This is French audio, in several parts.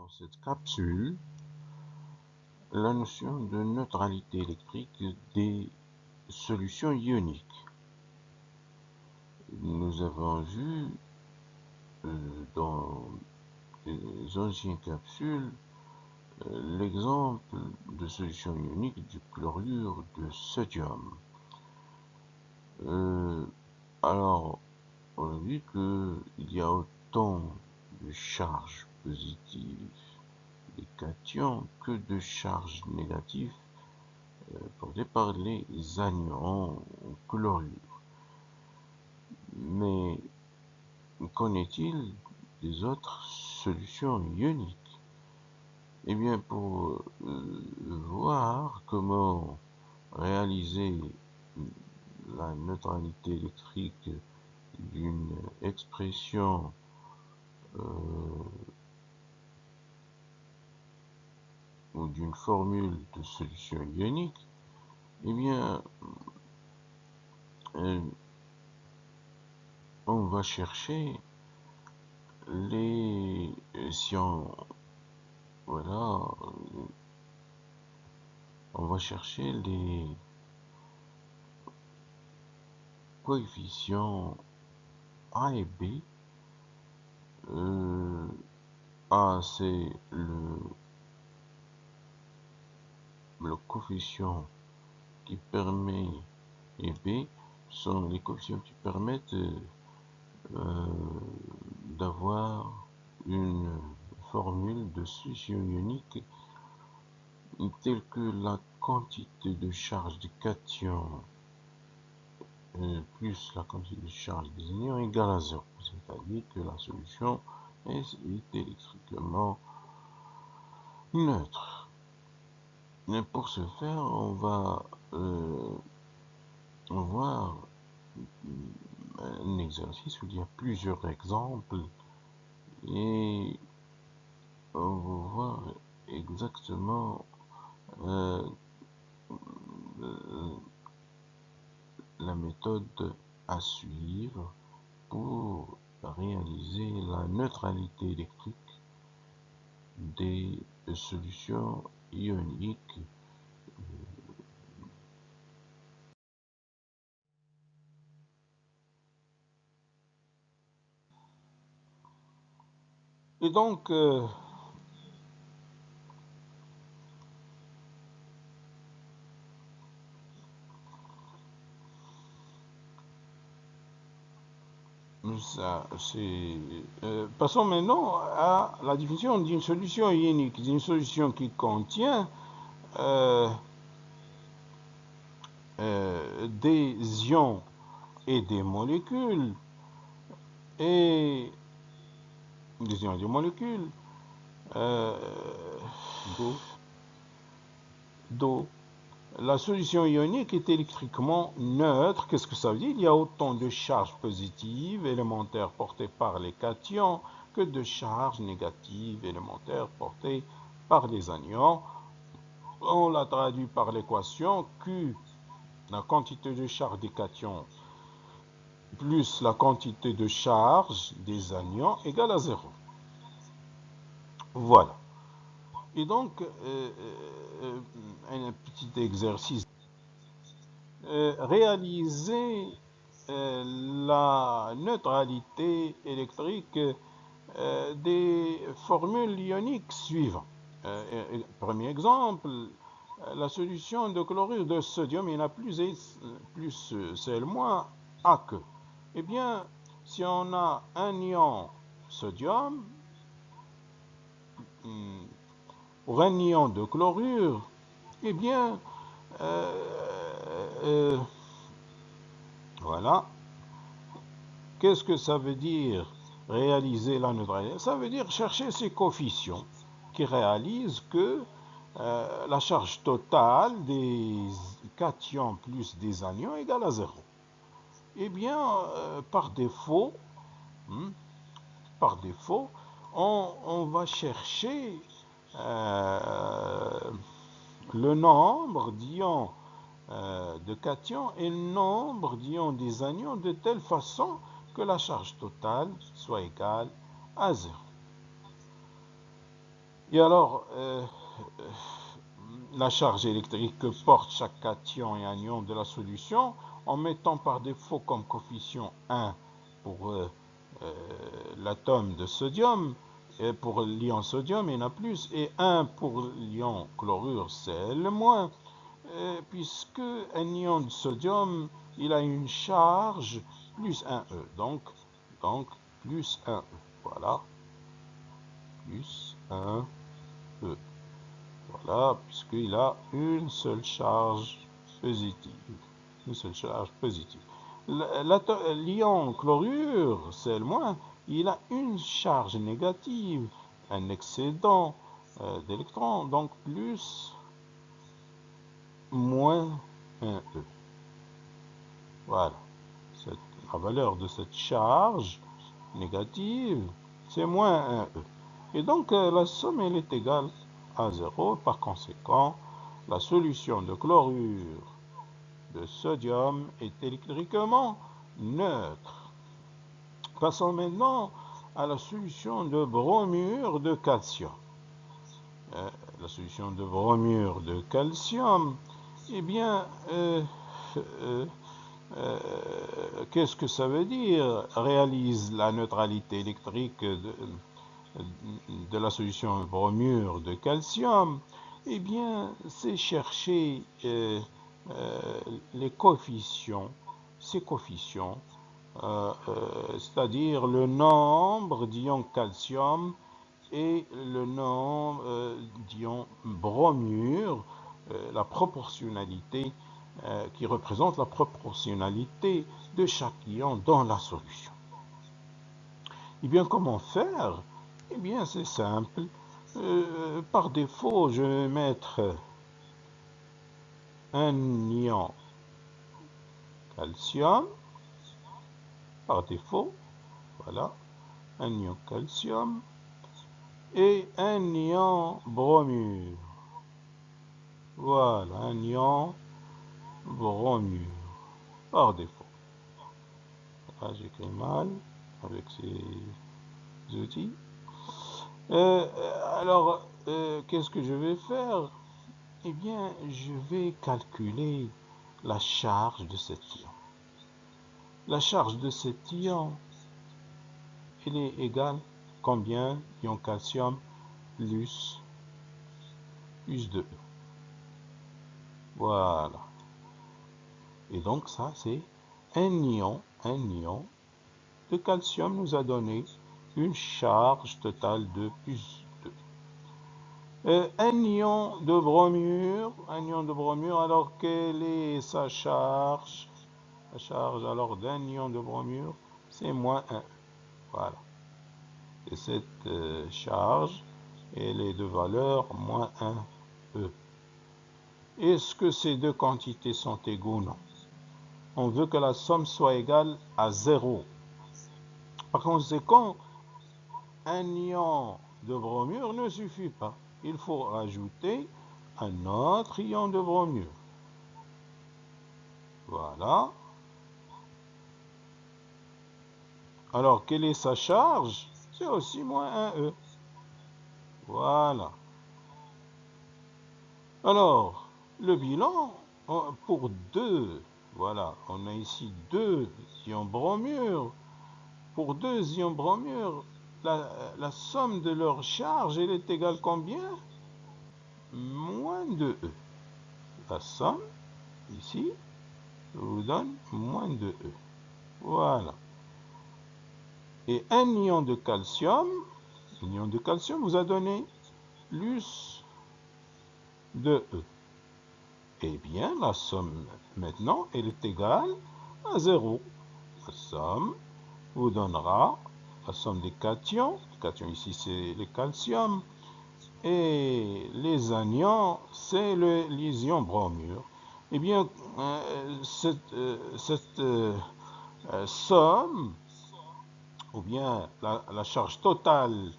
dans cette capsule la notion de neutralité électrique des solutions ioniques. Nous avons vu dans les anciennes capsules l'exemple de solution ionique du chlorure de sodium. Alors, on a vu qu'il y a autant de charges positives des cations que de charges négatives portées par les anions en chlorure. Mais qu'en est-il des autres solutions ioniques? Eh bien, pour voir comment réaliser la neutralité électrique d'une expression ou d'une formule de solution ionique, eh bien, on va chercher on va chercher les coefficients A et B. A, c'est le coefficient qui permet, et B sont les coefficients qui permettent d'avoir une formule de solution ionique telle que la quantité de charge des cations plus la quantité de charge des anions égale à 0, c'est-à-dire que la solution est électriquement neutre. Mais pour ce faire, on va voir un exercice où il y a plusieurs exemples et on va voir exactement la méthode à suivre pour réaliser la neutralité électrique des solutions ioniques. Et donc, passons maintenant à la définition d'une solution ionique, d'une solution qui contient des ions et des molécules, d'eau. La solution ionique est électriquement neutre. Qu'est-ce que ça veut dire? Il y a autant de charges positives élémentaires portées par les cations que de charges négatives élémentaires portées par les anions. On l'a traduit par l'équation Q, la quantité de charge des cations, plus la quantité de charge des anions égale à 0. Voilà. Et donc, un petit exercice. Réaliser la neutralité électrique des formules ioniques suivantes. Premier exemple, la solution de chlorure de sodium, il y en a plus c'est le moins A que. Eh bien, si on a un ion sodium, pour un ion de chlorure, eh bien, voilà. Qu'est-ce que ça veut dire réaliser la neutralité? Ça veut dire chercher ces coefficients qui réalisent que la charge totale des cations plus des anions égale à 0. Eh bien, par défaut, on va chercher le nombre d'ions de cations et le nombre d'ions des anions de telle façon que la charge totale soit égale à 0. Et alors, la charge électrique que porte chaque cation et anion de la solution, en mettant par défaut comme coefficient 1 pour l'atome de sodium, et pour l'ion sodium, il y en a plus, et 1 pour l'ion chlorure, Cl-, puisque un ion de sodium, il a une charge plus 1E, donc plus 1E, voilà, plus 1E. Voilà, puisqu'il a une seule charge positive. Une seule charge positive. L'ion chlorure, Cl-, il a une charge négative, un excédent d'électrons, donc plus moins 1E. Voilà. La valeur de cette charge négative, c'est moins 1E. Et donc, la somme, elle est égale à 0. Par conséquent, la solution de chlorure de sodium est électriquement neutre. Passons maintenant à la solution de bromure de calcium. La solution de bromure de calcium, eh bien, qu'est-ce que ça veut dire? Réalise la neutralité électrique de la solution de bromure de calcium. Eh bien, c'est chercher les coefficients, ces coefficients, c'est-à-dire le nombre d'ions calcium et le nombre d'ions bromure, la proportionnalité qui représente la proportionnalité de chaque ion dans la solution. Eh bien, comment faire? Eh bien, c'est simple. Par défaut, je vais mettre un ion calcium. Par défaut, voilà, un ion calcium et un ion bromure. Voilà, un ion bromure, par défaut. Là, j'écris mal avec ces outils. Alors, qu'est-ce que je vais faire? Eh bien, je vais calculer la charge de cet ion. La charge de cet ion, elle est égale combien? Ion calcium plus 2E. Voilà. Et donc ça, c'est un ion de calcium nous a donné une charge totale de plus 2. Un ion de bromure, alors quelle est sa charge? La charge alors d'un ion de bromure, c'est moins 1. Voilà. Et cette charge, elle est de valeur moins 1E. Est-ce que ces deux quantités sont égaux? Non. On veut que la somme soit égale à 0. Par conséquent, un ion de bromure ne suffit pas. Il faut rajouter un autre ion de bromure. Voilà. Alors, quelle est sa charge? C'est aussi moins 1E. Voilà. Alors, le bilan, pour 2, voilà, on a ici 2 ions bromure. Pour 2 ions bromure, la somme de leur charge, elle est égale combien? Moins 2E. La somme, ici, vous donne moins 2E. Voilà. Et un ion de calcium vous a donné plus 2E. Eh bien, la somme, maintenant, elle est égale à 0. La somme vous donnera la somme des cations. Les cations ici, c'est le calcium. Et les anions, c'est les ions bromure. Eh bien, cette somme, ou bien la charge totale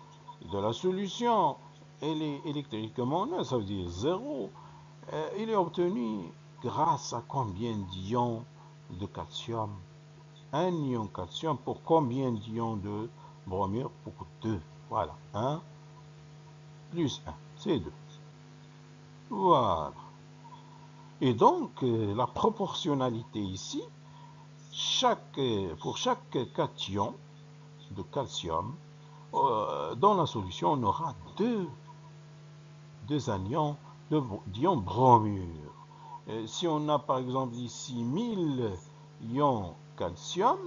de la solution, elle est électriquement neutre, ça veut dire 0. Il est obtenu grâce à combien d'ions de calcium? Un ion calcium pour combien d'ions de bromure? Pour 2. Voilà. plus 1, c'est 2. Voilà. Et donc, la proportionnalité ici, pour chaque cation de calcium, dans la solution, on aura deux anions d'ion bromure. Si on a par exemple ici 1000 ions calcium,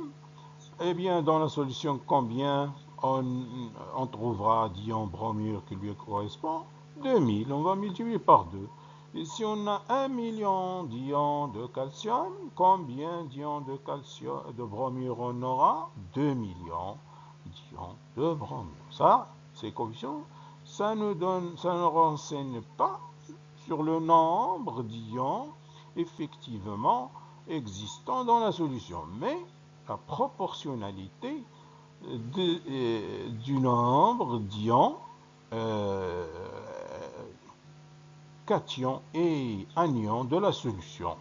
eh bien dans la solution, combien on trouvera d'ions bromure qui lui correspond? 2000, on va multiplier par 2. Et si on a 1 million d'ions de calcium, combien d'ions de bromure on aura? 2 millions d'ions de bromure. Ça, ces coefficients, ça ne renseigne pas sur le nombre d'ions effectivement existants dans la solution, mais la proportionnalité du nombre d'ions, cations et anions de la solution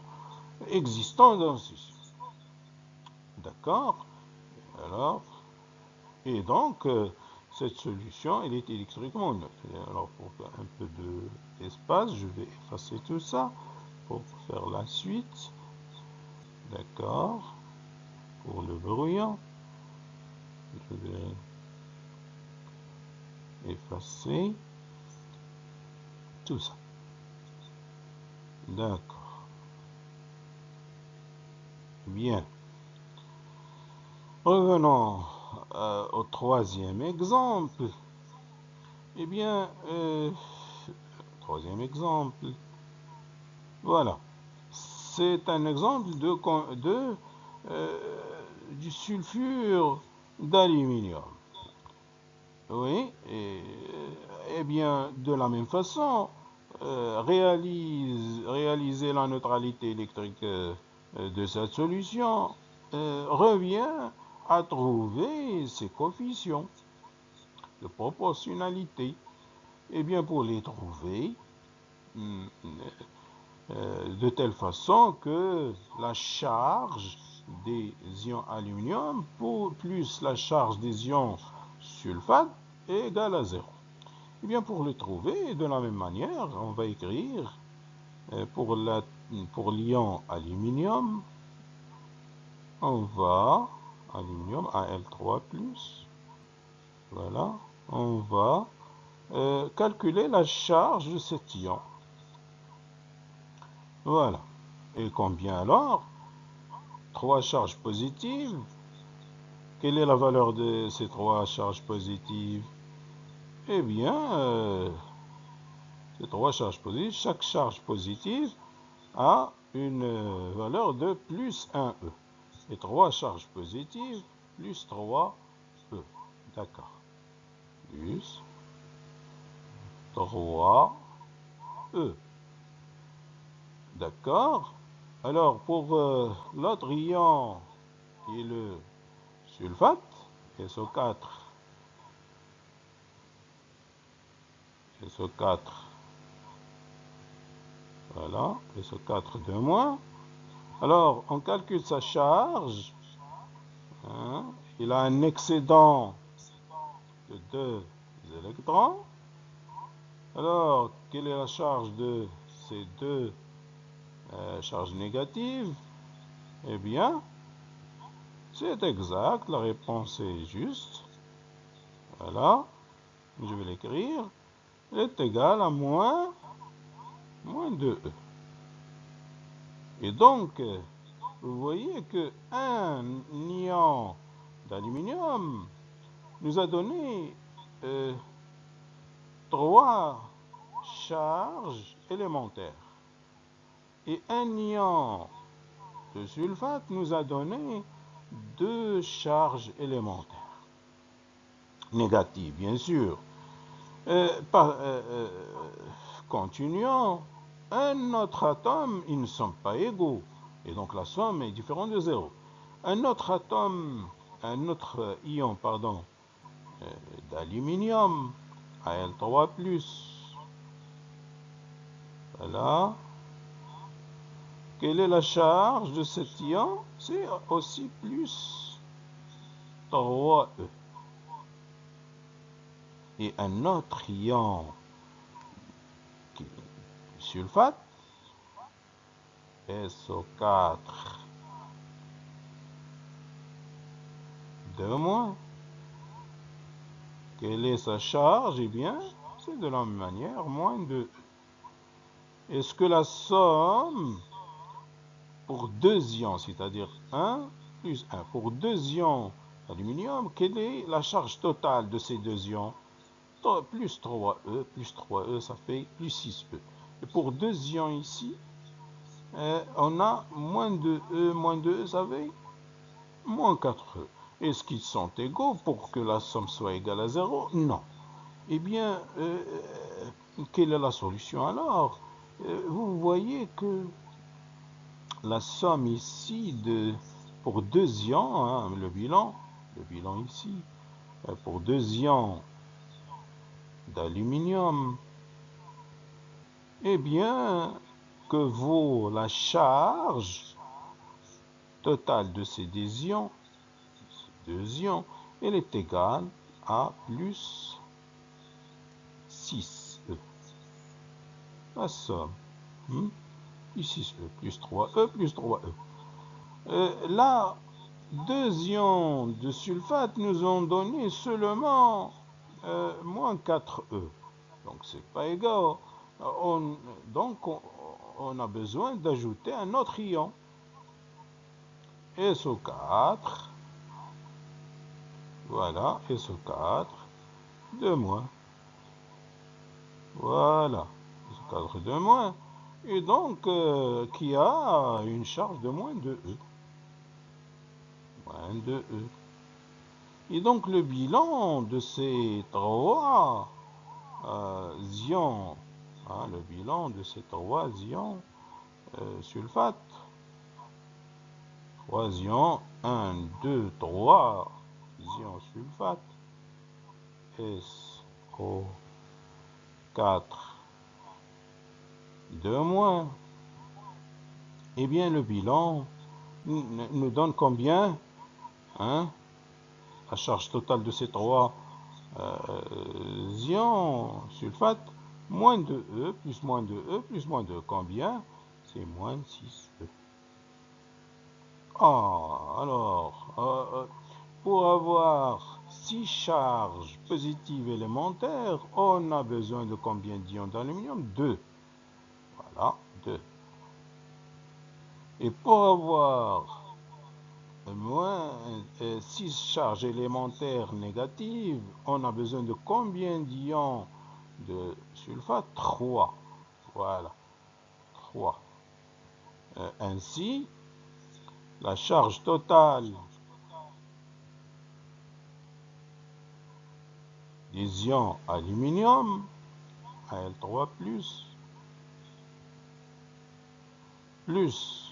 existant dans ceci. D'accord? Alors, et donc, cette solution, elle est électriquement neutre. Alors, pour faire un peu d'espace, je vais effacer tout ça pour faire la suite. D'accord? Pour le brouillon, je vais effacer tout ça. D'accord. Bien. Revenons au troisième exemple. Eh bien, troisième exemple. Voilà. C'est un exemple du sulfure d'aluminium. Oui, et bien, de la même façon, réaliser la neutralité électrique de cette solution revient à trouver ses coefficients de proportionnalité. Et bien, pour les trouver, de telle façon que la charge des ions aluminium plus la charge des ions sulfate est égale à 0. Et bien, pour le trouver, de la même manière, on va écrire pour l'ion aluminium, on va, aluminium Al3+, voilà, on va calculer la charge de cet ion. Voilà. Et combien alors? 3 charges positives. Quelle est la valeur de ces 3 charges positives? Eh bien, ces 3 charges positives, chaque charge positive a une valeur de plus 1E. Et 3 charges positives plus 3E. D'accord. Plus 3E. D'accord. Alors, pour l'autre ion, qui est le sulfate, SO4, voilà, SO4 de moins. Alors, on calcule sa charge. Hein, il a un excédent de 2 électrons. Alors, quelle est la charge de ces deux charges négatives? Eh bien, c'est exact, la réponse est juste. Voilà, je vais l'écrire. Elle est égale à moins 2E. Et donc, vous voyez que un ion d'aluminium nous a donné 3 charges élémentaires. Et un ion de sulfate nous a donné 2 charges élémentaires. Négatives, bien sûr. Continuons. Un autre atome, ils ne sont pas égaux. Et donc la somme est différente de 0. Un autre ion, d'aluminium, Al3+. Voilà. Quelle est la charge de cet ion? C'est aussi plus 3E. Et un autre ion sulfate, SO4, 2-. Quelle est sa charge? Eh bien, c'est de la même manière, moins 2E. Est-ce que la somme pour 2 ions, c'est-à-dire 1 plus 1, pour 2 ions d'aluminium, quelle est la charge totale de ces 2 ions? Plus 3E, ça fait plus 6E. Et pour 2 ions ici, on a moins 2E, ça fait moins 4E. Est-ce qu'ils sont égaux pour que la somme soit égale à 0? Non. Eh bien, quelle est la solution alors? Vous voyez que la somme ici pour 2 ions, hein, le bilan ici, pour 2 ions d'aluminium, eh bien, que vaut la charge totale de ces 2 ions? Elle est égale à plus 6E. La somme, plus 6E, plus 3E, plus 3E. Là, 2 ions de sulfate nous ont donné seulement moins 4E. Donc, c'est pas égal. Donc, on a besoin d'ajouter un autre ion. SO4. Voilà, SO4. 2-. Voilà. SO4 2-. Et donc, qui a une charge de moins 2E. Moins 2E. Et donc, le bilan de ces 3 ions, le bilan de ces 3 ions sulfate, 3 ions, 1, 2, 3 ions sulfate, SO4, 2-. Eh bien, le bilan nous donne combien? La charge totale de ces 3 ions sulfate, moins 2E, plus moins 2E, plus moins 2. Combien? C'est moins 6E. Alors, pour avoir 6 charges positives élémentaires, on a besoin de combien d'ions d'aluminium? 2. Voilà, 2. Et pour avoir 6 charges élémentaires négatives, on a besoin de combien d'ions de sulfate? 3. Voilà, 3. Ainsi, la charge totale des ions aluminium, Al3+, plus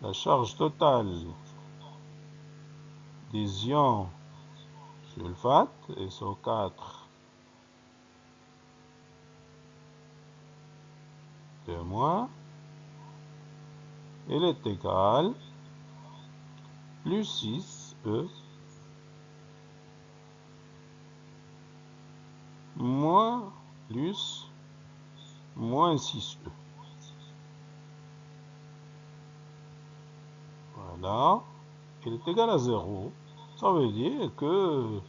la charge totale des ions sulfate, SO4, 2-, elle est égale plus 6E moins plus moins 6E. Voilà, elle est égale à 0. Ça veut dire que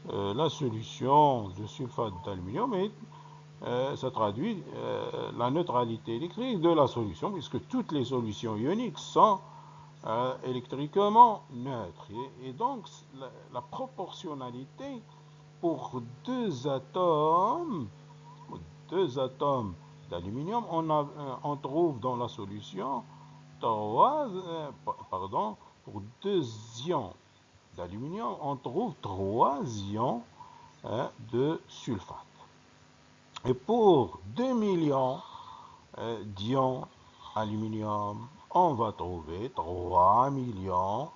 la solution de sulfate d'aluminium ça traduit la neutralité électrique de la solution, puisque toutes les solutions ioniques sont électriquement neutres. Et donc, la proportionnalité pour 2 atomes d'aluminium, on trouve dans la solution 3, pour 2 ions d'aluminium, on trouve 3 ions de sulfate. Et pour 2 millions d'ions aluminium, on va trouver 3 millions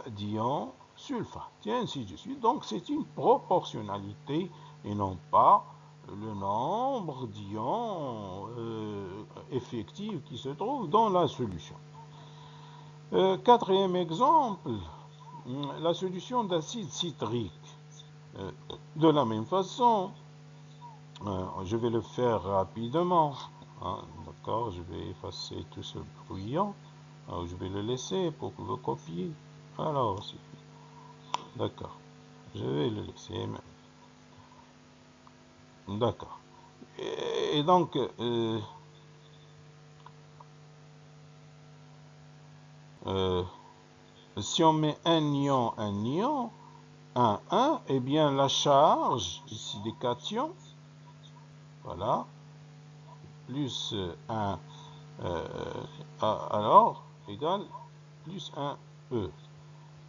d'ions sulfate, et ainsi de suite. Donc, c'est une proportionnalité et non pas le nombre d'ions effectifs qui se trouvent dans la solution. 4e exemple, la solution d'acide citrique. De la même façon, je vais le faire rapidement. Hein, d'accord, je vais effacer tout ce brouillon. Alors, je vais le laisser pour le copier. Alors, d'accord, je vais le laisser même. D'accord. Et donc, si on met un ion, 1, eh bien la charge ici des cations, voilà, plus 1, alors, égale plus 1 E.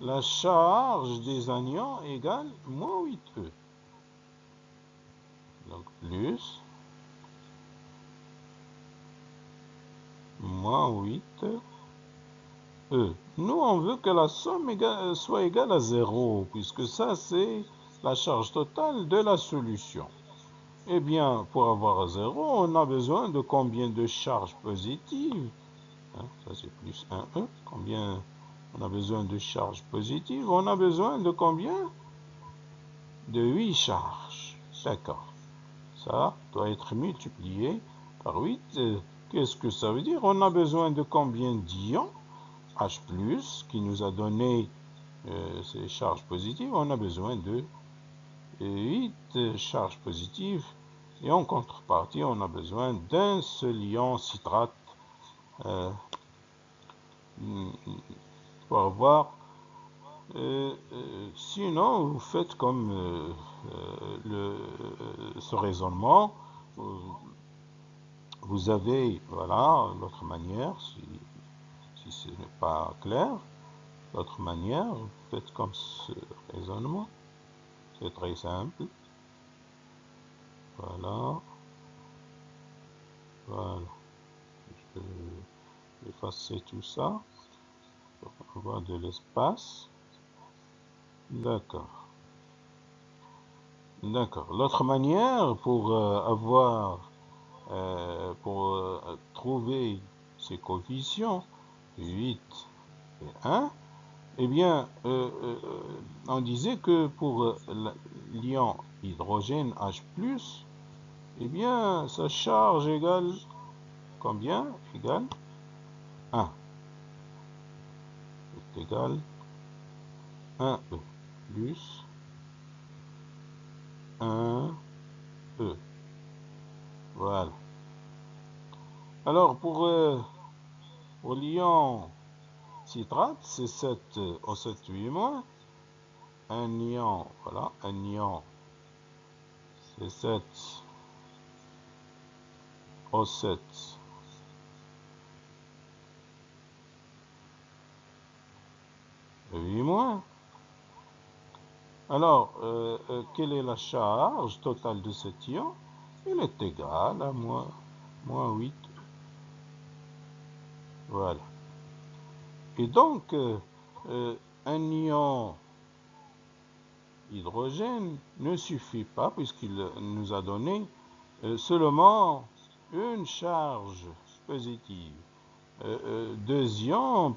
La charge des anions égale moins 8E. Donc plus moins 8E. Nous, on veut que la somme soit égale à 0, puisque ça, c'est la charge totale de la solution. Eh bien, pour avoir 0, on a besoin de combien de charges positives? Hein, ça, c'est plus 1E. Combien on a besoin de charges positives? On a besoin de combien? De 8 charges. D'accord. Ça doit être multiplié par 8. Qu'est-ce que ça veut dire? On a besoin de combien d'ions? H+, qui nous a donné ces charges positives. On a besoin de 8 charges positives. Et en contrepartie, on a besoin d'un seul ion citrate pour avoir. Sinon, vous faites comme ce raisonnement. Vous avez, voilà, l'autre manière, si ce n'est pas clair, l'autre manière, vous faites comme ce raisonnement. C'est très simple. Voilà. Voilà. Je vais effacer tout ça pour avoir de l'espace. D'accord. D'accord. L'autre manière pour trouver ces coefficients, 8 et 1, eh bien, on disait que pour l'ion hydrogène H+, eh bien, sa charge égale combien? Égale 1. C'est égal 1E plus 1E. Voilà. Alors, pour l'ion citrate, c'est 7 O7 8-. Un ion, voilà, un ion, c'est 7 O7 8-. Alors, quelle est la charge totale de cet ion? Elle est égale à moins 8. Voilà. Et donc, un ion hydrogène ne suffit pas, puisqu'il nous a donné seulement une charge positive. Deux ions,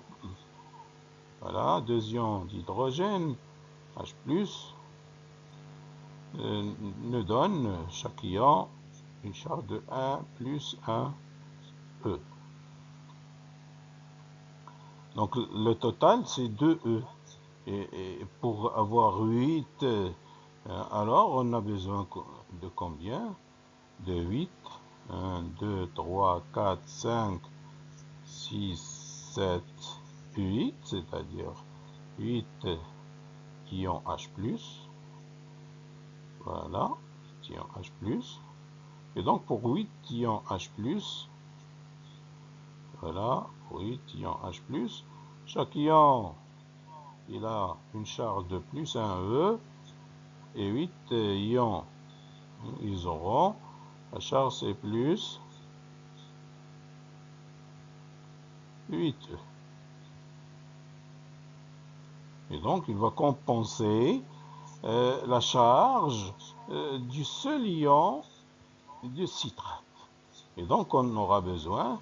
voilà, 2 ions d'hydrogène, H+, ne donne chaque ion une charge de 1 plus 1E. Donc le total, c'est 2E. Et pour avoir 8, alors on a besoin de combien? De 8. 1, 2, 3, 4, 5, 6, 7, 8, c'est-à-dire 8 ions H+. Voilà, ions H+. Et donc pour 8 ions H+, voilà, pour 8 ions H+, chaque ion, il a une charge de plus 1E, et 8 ions, ils auront, la charge c'est plus 8E. Et donc il va compenser la charge du seul ion de citrate. Et donc on aura besoin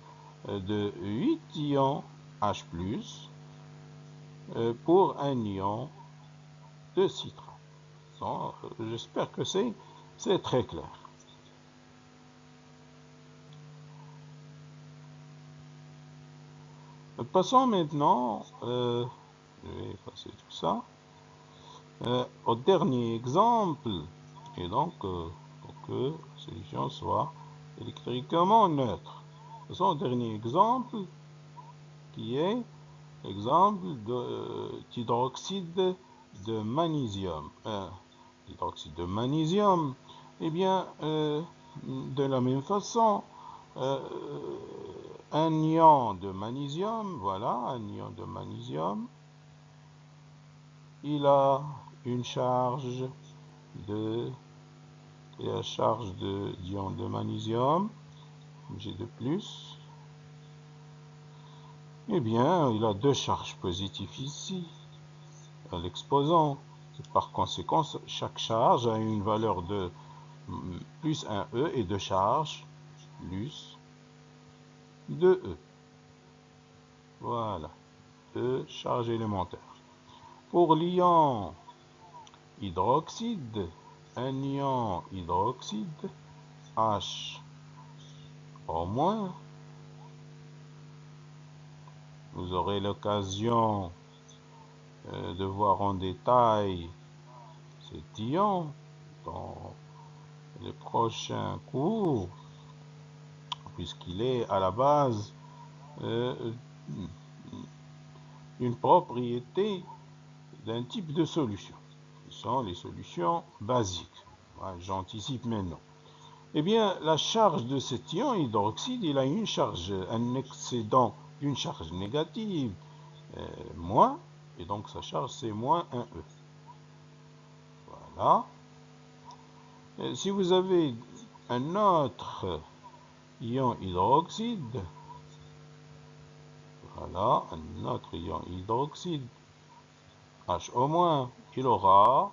de 8 ions H+, pour un ion de citrate. J'espère que c'est très clair. Passons maintenant, je vais effacer tout ça, au dernier exemple, et donc pour que la solution soit électriquement neutre. Passons au dernier exemple, qui est l'exemple d'hydroxyde de magnésium. L'hydroxyde de magnésium, eh bien, de la même façon, un ion de magnésium, voilà, un ion de magnésium, il a une charge de, la charge d'ion de magnésium, G de plus, eh bien, il a deux charges positives ici, à l'exposant. Par conséquent, chaque charge a une valeur de plus 1E et de charge plus 2E. Voilà, E, charge élémentaire. Pour l'ion hydroxyde, un ion hydroxyde, H au moins, vous aurez l'occasion de voir en détail cet ion dans les prochains cours, puisqu'il est à la base une propriété d'un type de solution. Ce sont les solutions basiques. Voilà, j'anticipe maintenant. Eh bien, la charge de cet ion hydroxyde, il a une charge, un excédent d'une charge négative, moins, et donc sa charge c'est moins 1E. Voilà. Et si vous avez un autre ion hydroxyde, voilà, un autre ion hydroxyde, HO-, il aura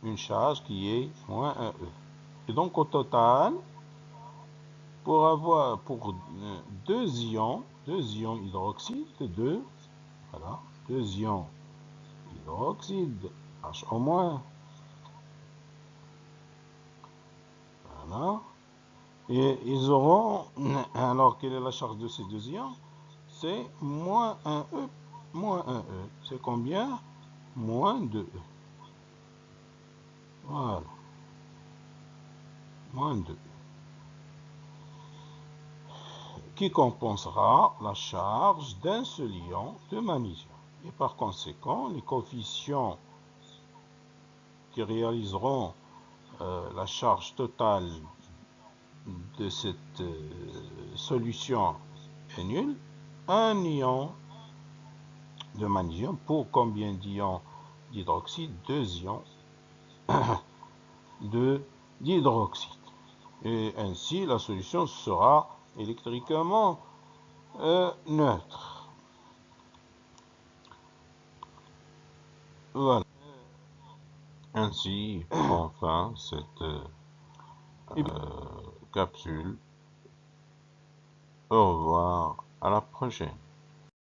une charge qui est moins 1E. Et donc au total, pour deux ions hydroxyde, voilà, deux ions hydroxyde, HO-, voilà, et ils auront, alors quelle est la charge de ces deux ions? C'est moins 1E, moins 1E, c'est combien? Moins 2E. Voilà, moins 2E. Qui compensera la charge d'un seul ion de magnésium. Et par conséquent, les coefficients qui réaliseront la charge totale de cette solution est nul. Un ion de magnésium pour combien d'ions d'hydroxyde? Deux ions d'hydroxyde. Et ainsi, la solution sera électriquement neutre. Voilà. Ainsi, enfin, cette capsule. Au revoir, à la prochaine.